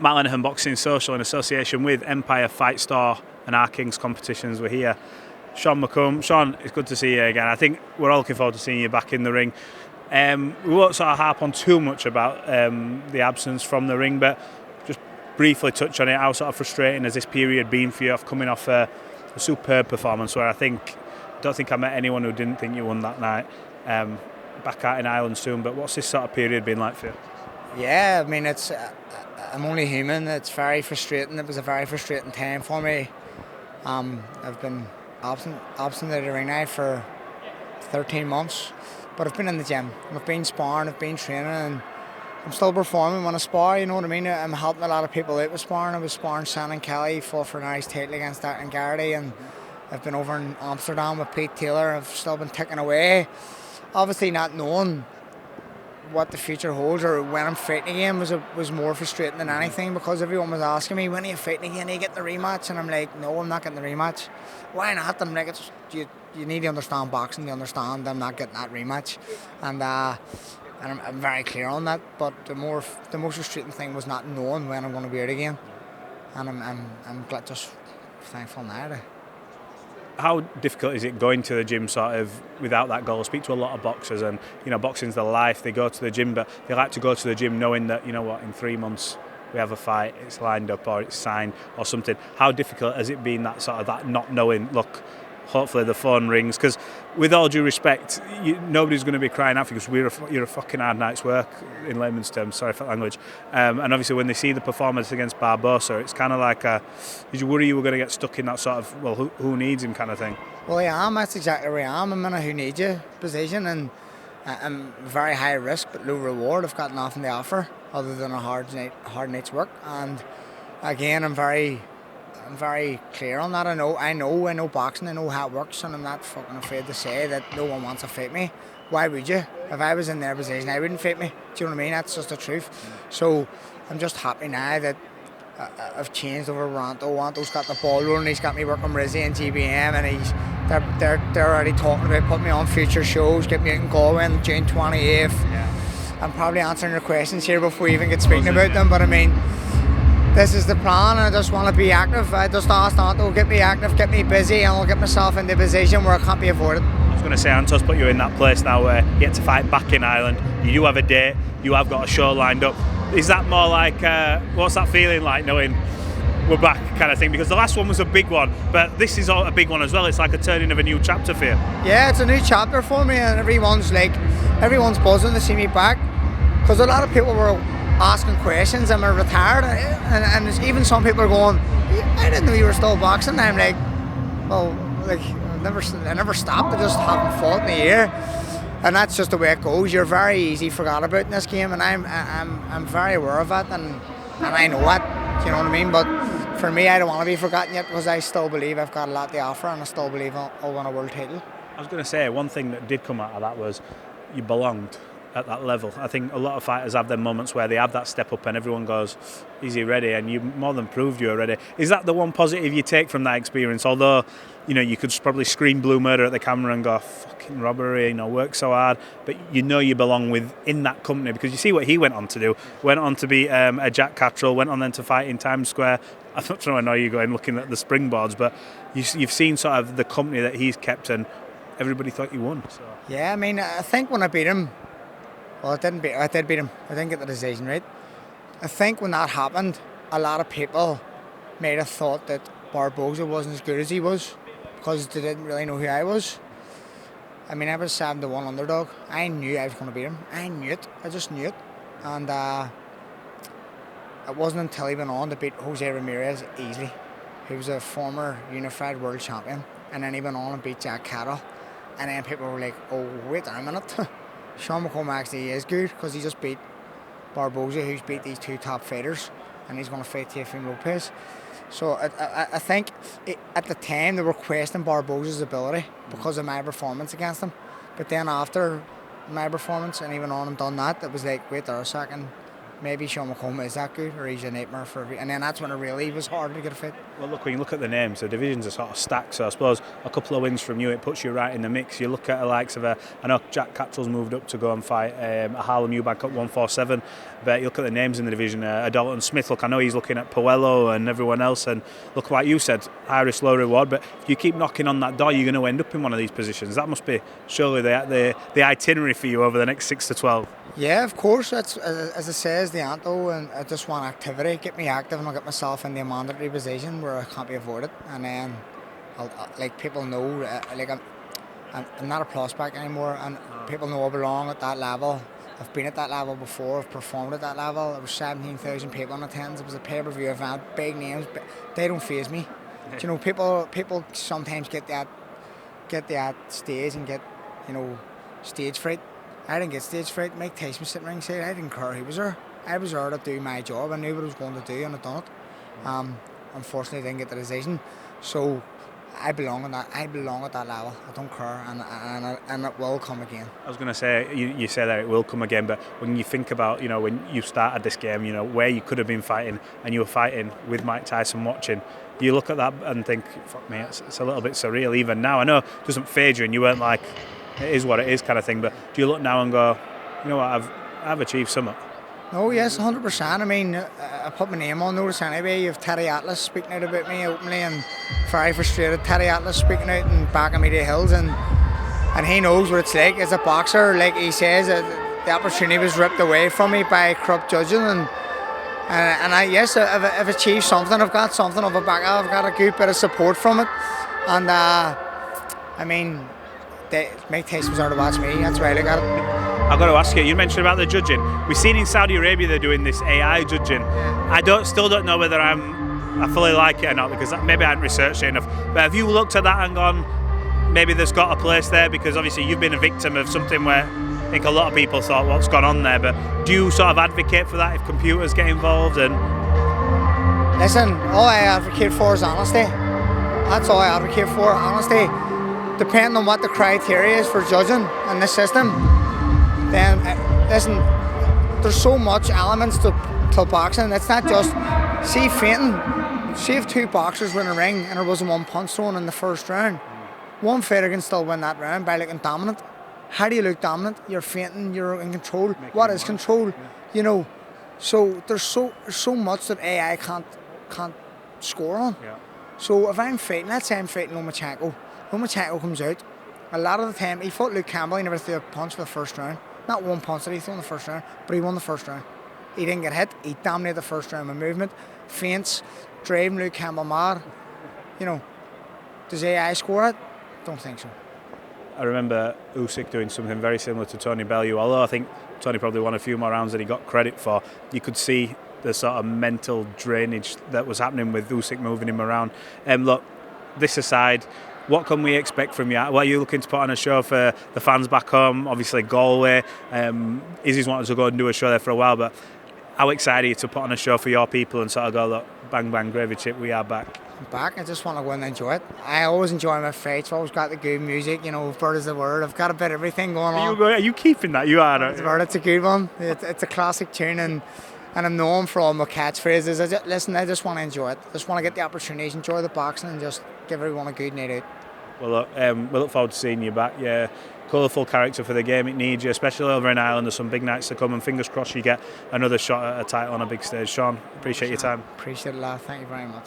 Matt Lenihan Boxing Social in association with Empire Fight Store and our Kings competitions. We're here. Sean McComb. Sean, it's good to see you again. I think we're all looking forward to seeing you back in the ring. We won't sort of harp on too much about the absence from the ring, but just briefly touch on it. How sort of frustrating has this period been for you, coming off a superb performance where I don't think I met anyone who didn't think you won that night. Back out in Ireland soon, but what's this sort of period been like for you? Yeah, I mean, I'm only human. It's very frustrating. It was a very frustrating time for me. I've been absent at the ring now for 13 months, but I've been in the gym. I've been sparring, I've been training, and I'm still performing when I spar, you know what I mean? I'm helping a lot of people out with sparring. I was sparring Shannon Kelly, fought for an Irish title against Darren Garrity, and I've been over in Amsterdam with Pete Taylor. I've still been ticking away. Obviously not knowing what the future holds or when I'm fighting again was more frustrating than anything, because everyone was asking me, when are you fighting again? Are you getting the rematch? And I'm like, no, I'm not getting the rematch. Why not? And I'm like, you need to understand boxing to understand I'm not getting that rematch. And I'm very clear on that. But the most frustrating thing was not knowing when I'm going to be out again. And I'm glad, just thankful now. How difficult is it going to the gym sort of without that goal? I speak to a lot of boxers, and boxing's their life. They go to the gym, but they like to go to the gym knowing that in 3 months we have a fight, it's lined up or it's signed or something. How difficult has it been, that not knowing? Look, hopefully the phone rings, because with all due respect, nobody's going to be crying out for you, because you're a fucking hard night's work in layman's terms, sorry for language. And obviously when they see the performance against Barboza, it's kind of like did you worry you were going to get stuck in that sort of, well, who needs him kind of thing? Well, I am. That's exactly where I am. I'm in a who needs you position, and I'm very high risk but low reward. I've got nothing to offer other than a hard night's work, and again, I'm very clear on that. I know boxing, I know how it works, and I'm not fucking afraid to say that no one wants to fight me. Why would you? If I was in their position, I wouldn't fight me. Do you know what I mean? That's just the truth. So I'm just happy now that I've changed over Ronto. Ronto's got the ball rolling. He's got me working Rizzy and GBM, and they're already talking about putting me on future shows, get me out in Galway on June 28th. Yeah. I'm probably answering your questions here before we even get speaking about them, but I mean, this is the plan, and I just want to be active. I just asked Anto, get me active, get me busy, and I'll get myself into a position where I can't be avoided. I was going to say, Anto's put you in that place now where you get to fight back in Ireland. You do have a date, you have got a show lined up. Is that more like, what's that feeling like, knowing we're back kind of thing? Because the last one was a big one, but this is a big one as well. It's like a turning of a new chapter for you. Yeah, it's a new chapter for me, and everyone's buzzing to see me back, because a lot of people were asking questions. Am I retired? And even some people are going, I didn't know you were still boxing. And I'm like, well, I never stopped. I just haven't fought in a year, and that's just the way it goes. You're very easy forgot about in this game, and I'm very aware of that, and I know it. Do you know what I mean? But for me, I don't want to be forgotten yet, because I still believe I've got a lot to offer, and I still believe I'll win a world title. I was going to say, one thing that did come out of that was you belonged at that level. I think a lot of fighters have their moments where they have that step up and everyone goes, is he ready? And you more than proved you're ready. Is that the one positive you take from that experience? Although, you could probably scream blue murder at the camera and go, fucking robbery, work so hard, but you belong within that company, because you see what he went on to do. Went on to be a Jack Cattrall, went on then to fight in Times Square. I'm not trying to annoy you going looking at the springboards, but you've seen sort of the company that he's kept, and everybody thought you won. So. Yeah, I mean, I think when I beat him, well, I did beat him. I didn't get the decision right. I think when that happened, a lot of people might have thought that Barboza wasn't as good as he was, because they didn't really know who I was. I mean, I was 7-1 underdog. I knew I was going to beat him. I knew it. I just knew it. And it wasn't until he went on to beat Jose Ramirez easily, who was a former unified world champion, and then he went on and beat Jack Cattrall. And then people were like, oh, wait a minute. Sean McComb actually is good, because he just beat Barboza, who's beat these two top fighters, and he's going to fight Teofimo Lopez. So I think at the time they were questioning Barboza's ability because of my performance against him. But then after my performance, and he went on and done that, it was like, wait there a second, maybe Sean McComb is that good, or he's a nightmare for and then that's when it really was hard to get a fight. Well, look, when you look at the names, the divisions are sort of stacked, so I suppose a couple of wins from you, it puts you right in the mix. You look at the likes of I know Jack Cattrall's moved up to go and fight a Harlem Eubank at 147, but you look at the names in the division, Dalton Smith, look, I know he's looking at Puello and everyone else, and look, like you said, high risk, low reward, but if you keep knocking on that door, you're going to end up in one of these positions. That must be surely the itinerary for you over the next 6 to 12. Yeah, of course. That's as I say, is the anto, and I just want activity, get me active, and I'll get myself in the mandatory position where I can't be avoided. And then, like people know, like I'm not a prospect anymore, and people know I belong at that level. I've been at that level before. I've performed at that level. There was 17,000 people in attendance. It was a pay-per-view event, big names, but they don't faze me. You know, people sometimes get that stage and get, you know, stage fright. I didn't get stage fright. Mike Tyson was sitting ringside. I didn't care he was there. I was there to do my job. I knew what I was going to do, and I done it. Unfortunately, I didn't get the decision. So I belong at that level. I don't care, and it will come again. I was going to say, you say that it will come again, but when you think about, you know, when you started this game, you know, where you could have been fighting, and you were fighting with Mike Tyson watching, you look at that and think, fuck me, it's a little bit surreal even now. I know it doesn't fade you, and you weren't like, it is what it is kind of thing, but do you look now and go, you know what, I've achieved something? Oh yes, 100%. I mean, I put my name on notice anyway. You have Terry Atlas speaking out about me openly, and very frustrated. Terry Atlas speaking out and backing me to the hills, and he knows what it's like as a boxer. Like he says, the opportunity was ripped away from me by corrupt judging, and yes, I've achieved something. I've got something of a back. I've got a good bit of support from it, and I mean, Mike Tyson was there to watch me. That's why I look at it. I've got to ask you mentioned about the judging. We've seen in Saudi Arabia they're doing this AI judging. I still don't know whether I fully like it or not, because maybe I haven't researched it enough. But have you looked at that and gone, maybe there's got a place there? Because obviously you've been a victim of something where I think a lot of people thought what's gone on there. But do you sort of advocate for that if computers get involved? And listen, all I advocate for is honesty. That's all I advocate for, honesty. Depending on what the criteria is for judging in this system, then listen, there's so much elements to boxing. It's not just, see fainting. See if two boxers were in a ring and there wasn't one punch thrown in the first round, one fighter can still win that round by looking dominant. How do you look dominant? You're fainting, you're in control. What is control? Yeah. You know, so there's so much that AI can't score on. Yeah. So if I'm fighting, let's say I'm fighting Lomachenko comes out, a lot of the time, he fought Luke Campbell, he never threw a punch for the first round. Not one punch that he threw in the first round, but he won the first round. He didn't get hit, he dominated the first round with movement, feints, driving Luke Campbell mad. You know, does AI score it? Don't think so. I remember Usyk doing something very similar to Tony Bellew, although I think Tony probably won a few more rounds than he got credit for. You could see the sort of mental drainage that was happening with Usyk moving him around. Look, this aside, what can we expect from you? What are you looking to put on a show for the fans back home? Obviously Galway. Izzy's wanted to go and do a show there for a while, but how excited are you to put on a show for your people and sort of go, look, bang bang, gravy chip, we are back? I'm back. I just want to go and enjoy it. I always enjoy my fights. I've always got the good music, you know, bird is the word. I've got a bit of everything going on. Are you keeping that? You are. It's a good one. It's a classic tune, and I'm known for all my catchphrases. I just want to enjoy it. I just want to get the opportunity to enjoy the boxing and just give everyone a good night out. Well, look, we look forward to seeing you back. Yeah, colourful character for the game. It needs you, especially over in Ireland. There's some big nights to come, and fingers crossed you get another shot at a title on a big stage. Sean, appreciate your time. Appreciate it, lad. Thank you very much.